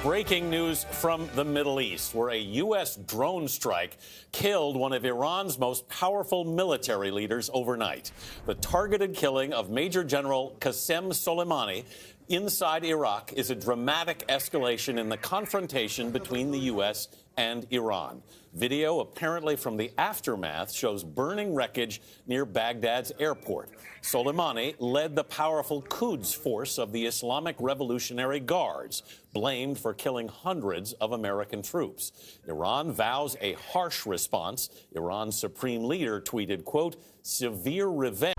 Breaking news from the Middle East, where a U.S. drone strike killed one of Iran's most powerful military leaders overnight. The targeted killing of Major General Qassem Soleimani inside Iraq is a dramatic escalation in the confrontation between the U.S. and Iran. Video, apparently from the aftermath, shows burning wreckage near Baghdad's airport. Soleimani led the powerful Quds force of the Islamic Revolutionary Guards, blamed for killing hundreds of American troops. Iran vows a harsh response. Iran's supreme leader tweeted, quote, "severe revenge."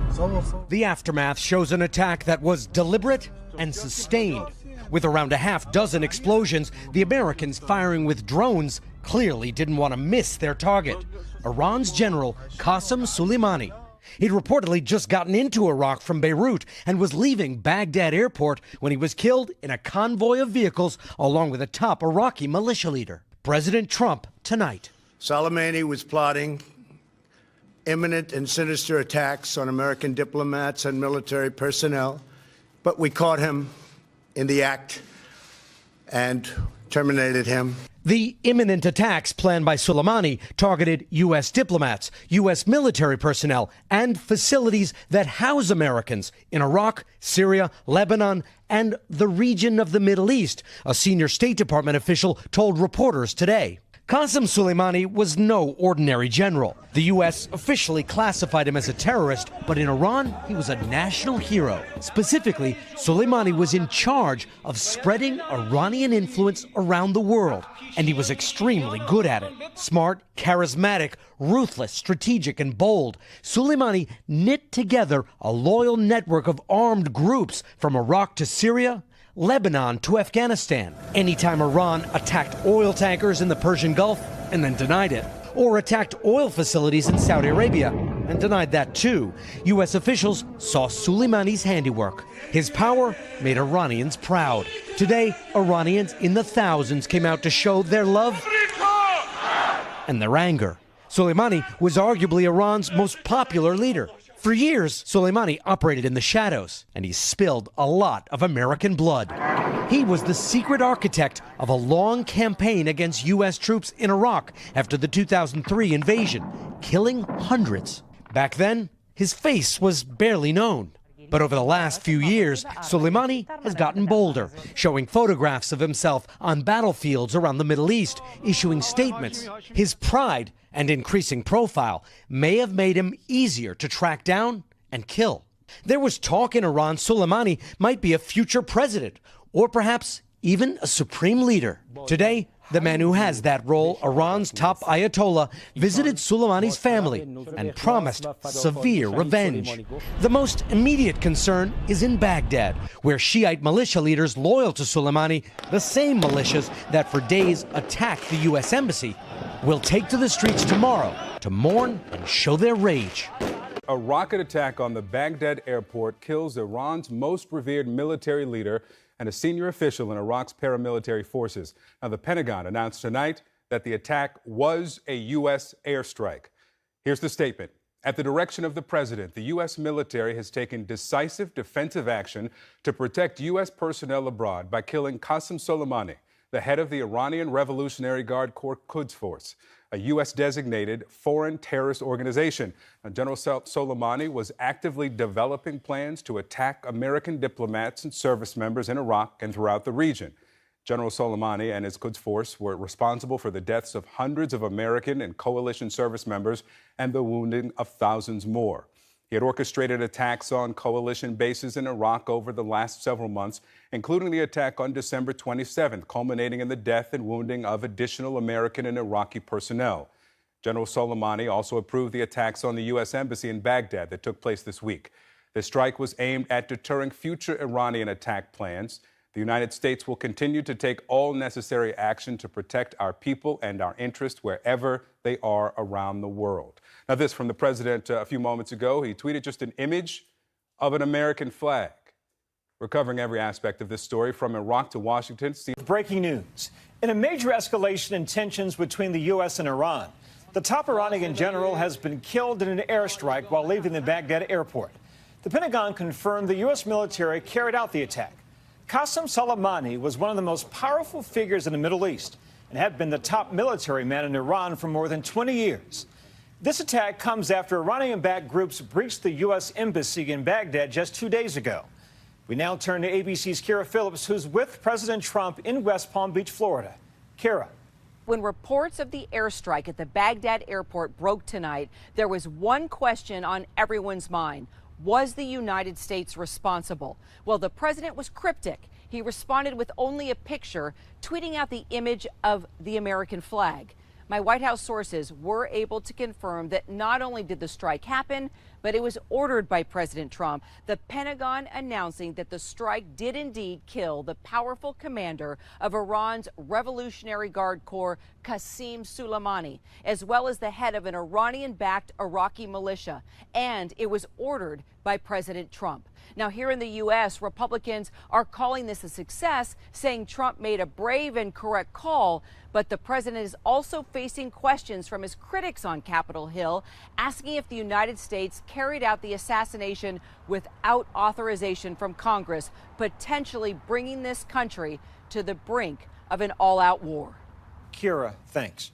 The aftermath shows an attack that was deliberate and sustained. With around a half dozen explosions, the Americans firing with drones clearly didn't want to miss their target, Iran's General Qassem Soleimani. He'd reportedly just gotten into Iraq from Beirut and was leaving Baghdad airport when he was killed in a convoy of vehicles along with a top Iraqi militia leader. President Trump tonight. Soleimani was plotting imminent and sinister attacks on American diplomats and military personnel, but we caught him in the act and terminated him. The imminent attacks planned by Soleimani targeted U.S. diplomats, U.S. military personnel, and facilities that house Americans in Iraq, Syria, Lebanon, and the region of the Middle East, a senior State Department official told reporters today. Qassem Soleimani was no ordinary general. The U.S. officially classified him as a terrorist, but in Iran, he was a national hero. Specifically, Soleimani was in charge of spreading Iranian influence around the world, and he was extremely good at it. Smart, charismatic, ruthless, strategic, and bold, Soleimani knit together a loyal network of armed groups from Iraq to Syria, Lebanon to Afghanistan. Anytime Iran attacked oil tankers in the Persian Gulf and then denied it, or attacked oil facilities in Saudi Arabia and denied that too, U.S. officials saw Soleimani's handiwork. His power made Iranians proud. Today, Iranians in the thousands came out to show their love and their anger. Soleimani was arguably Iran's most popular leader. For years, Soleimani operated in the shadows, and he spilled a lot of American blood. He was the secret architect of a long campaign against U.S. troops in Iraq after the 2003 invasion, killing hundreds. Back then, his face was barely known. But over the last few years, Soleimani has gotten bolder, showing photographs of himself on battlefields around the Middle East, issuing statements. His pride and increasing profile may have made him easier to track down and kill. There was talk in Iran Soleimani might be a future president, or perhaps even a supreme leader. Today, the man who has that role, Iran's top Ayatollah, visited Soleimani's family and promised severe revenge. The most immediate concern is in Baghdad, where Shiite militia leaders loyal to Soleimani, the same militias that for days attacked the U.S. embassy, will take to the streets tomorrow to mourn and show their rage. A rocket attack on the Baghdad airport kills Iran's most revered military leader and a senior official in Iraq's paramilitary forces. Now, the Pentagon announced tonight that the attack was a U.S. airstrike. Here's the statement. At the direction of the president, the U.S. military has taken decisive defensive action to protect U.S. personnel abroad by killing Qassem Soleimani, the head of the Iranian Revolutionary Guard Corps Quds Force, a U.S.-designated foreign terrorist organization. Now, General Soleimani was actively developing plans to attack American diplomats and service members in Iraq and throughout the region. General Soleimani and his Quds Force were responsible for the deaths of hundreds of American and coalition service members and the wounding of thousands more. He had orchestrated attacks on coalition bases in Iraq over the last several months, including the attack on December 27th, culminating in the death and wounding of additional American and Iraqi personnel. General Soleimani also approved the attacks on the U.S. Embassy in Baghdad that took place this week. The strike was aimed at deterring future Iranian attack plans. The United States will continue to take all necessary action to protect our people and our interests wherever they are around the world. Now, this from the president a few moments ago. He tweeted just an image of an American flag. We're covering every aspect of this story from Iraq to Washington. Breaking news. In a major escalation in tensions between the U.S. and Iran, the top Iranian general has been killed in an airstrike while leaving the Baghdad airport. The Pentagon confirmed the U.S. military carried out the attack. Qassem Soleimani was one of the most powerful figures in the Middle East and had been the top military man in Iran for more than 20 years. This attack comes after Iranian-backed groups breached the U.S. embassy in Baghdad just 2 days ago. We now turn to ABC's Kira Phillips, who's with President Trump in West Palm Beach, Florida. Kira. When reports of the airstrike at the Baghdad airport broke tonight, there was one question on everyone's mind. Was the United States responsible? Well, the president was cryptic. He responded with only a picture, tweeting out the image of the American flag. My White House sources were able to confirm that not only did the strike happen, but it was ordered by President Trump. The Pentagon announcing that the strike did indeed kill the powerful commander of Iran's Revolutionary Guard Corps, Qassem Soleimani, as well as the head of an Iranian-backed Iraqi militia. And it was ordered by President Trump. Now, here in the U.S., Republicans are calling this a success, saying Trump made a brave and correct call. But the president is also facing questions from his critics on Capitol Hill, asking if the United States carried out the assassination without authorization from Congress, potentially bringing this country to the brink of an all-out war. Kira, thanks.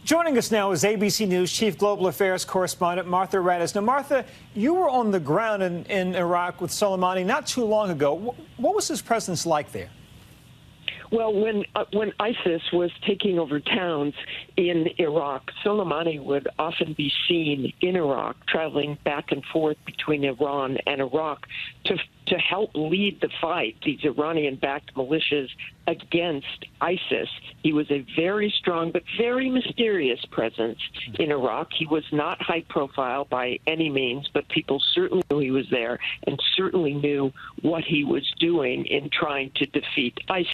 Joining us now is ABC News Chief Global Affairs Correspondent Martha Raddatz. Now, Martha, you were on the ground in Iraq with Soleimani not too long ago. What was his presence like there? Well, when ISIS was taking over towns in Iraq, Soleimani would often be seen in Iraq, traveling back and forth between Iran and Iraq to help lead the fight, these Iranian-backed militias against ISIS. He was a very strong but very mysterious presence in Iraq. He was not high profile by any means, but people certainly knew he was there and certainly knew what he was doing in trying to defeat ISIS.